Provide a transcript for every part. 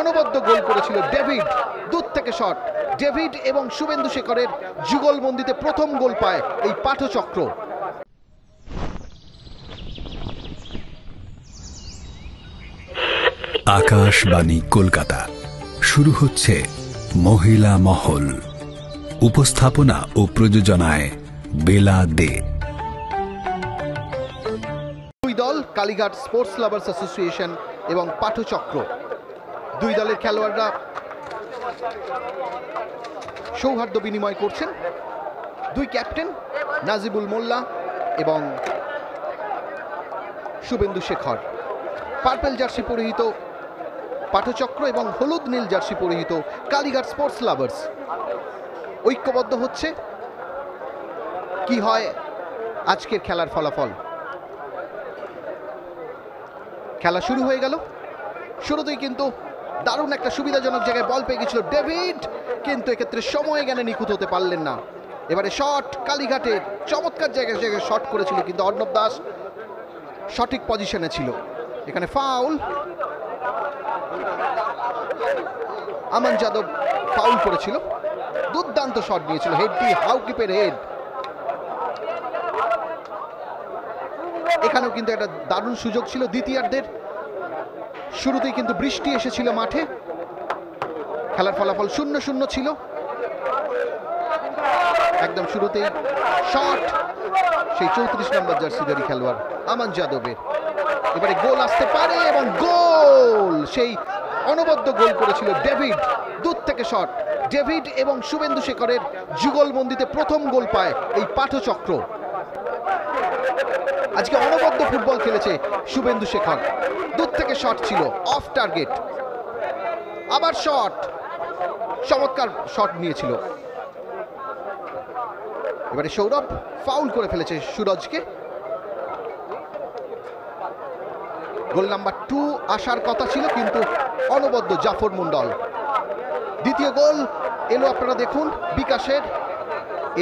অনবদ্য গোল করেছিল ডেভিড, দূর থেকে শট। ডেভিড এবং শুভেন্দু শেখরের যুগলবন্দিতে প্রথম গোল পায় এই পাঠচক্র। আকাশবাণী কলকাতা, শুরু হচ্ছে মহিলা মহল। উপস্থাপনা ও প্রযোজনায় বেলা দে। দুই দল, কালীঘাট স্পোর্টস লাভার্স অ্যাসোসিয়েশন এবং পাঠচক্র। দুই দলের খেলোয়াড়রা সৌহার্দ্য বিনিময় করছেন। দুই ক্যাপ্টেন নাজিবুল মোল্লা এবং শুভেন্দু শেখর। পার্পেল জার্সি পরিহিত পাঠচক্র এবং হলুদ নীল জার্সি পরিহিত কালীঘাট স্পোর্টস লাভার্স ঐক্যবদ্ধ হচ্ছে। কি হয় আজকের খেলার ফলাফল? খেলা শুরু হয়ে গেল। শুরুতেই কিন্তু দারুণ একটা সুবিধাজনক জায়গায় বল পেয়ে গেছিল ডেভিড, কিন্তু এক্ষেত্রে সময় জ্ঞানে নিখুঁত হতে পারলেন না। এবারে শট কালীঘাটের, চমৎকার জায়গায় জায়গায় শট করেছিল, কিন্তু অর্ণব দাস সঠিক পজিশনে ছিল। এখানে ফাউল, আমান যাদব ফাউল করেছিল। দুর্দান্ত শট নিয়েছিল, হেড দিয়ে হাউকিপের হেড। এখানেও কিন্তু একটা দারুণ সুযোগ ছিল দ্বিতীয়ার্ধের শুরুতেই, কিন্তু বৃষ্টি এসেছিল মাঠে। খেলার ফলাফল 0-0 ছিল। একদম শুরুতেই শট সেই 34 নম্বর জার্সিধারী খেলোয়াড় আমান যাদবের। এবারে গোল আসতে পারে এবং গোল, সেই অনবদ্য গোল করেছিল ডেভিড, দূর থেকে শট। ডেভিড এবং শুভেন্দু শেখরের যুগলবন্দিতে প্রথম গোল পায় এই পাঠচক্র। আজকে অনবদ্য ফুটবল খেলেছে শুভেন্দু শেখর। দূর থেকে শট ছিল, অফ টার্গেট। আবার শট, চমৎকার শট নিয়েছিল। এবারে সৌরভ ফাউল করে ফেলেছে সুরজকে। গোল নাম্বার 2 আসার কথা ছিল, কিন্তু অনবদ্য জাফর মন্ডল। দ্বিতীয় গোল এলো, আপনারা দেখুন, বিকাশের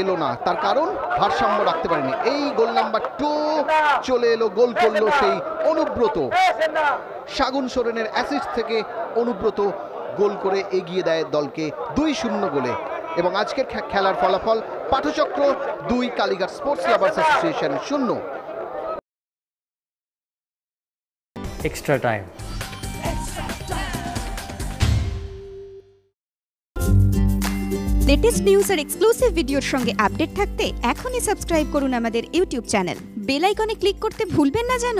এলো না, তার কারণ ভারসাম্য রাখতে পারেনি। এই গোল নাম্বার 2 চলে এলো, গোল করলো সেই অনুব্রত। শাগুন সোরেনের অ্যাসিস্ট থেকে অনুব্রত গোল করে এগিয়ে দেয় দলকে 2-0 গোলে। এবং আজকের খেলার ফলাফল Pathachakra 2, Kalighat sports lovers association 0। Extra time. Latest news আর এক্সক্লুসিভ ভিডিওর সঙ্গে আপডেট থাকতে এখনই সাবস্ক্রাইব করুন আমাদের ইউটিউব চ্যানেল। বেল আইকনে ক্লিক করতে ভুলবেন না যেন।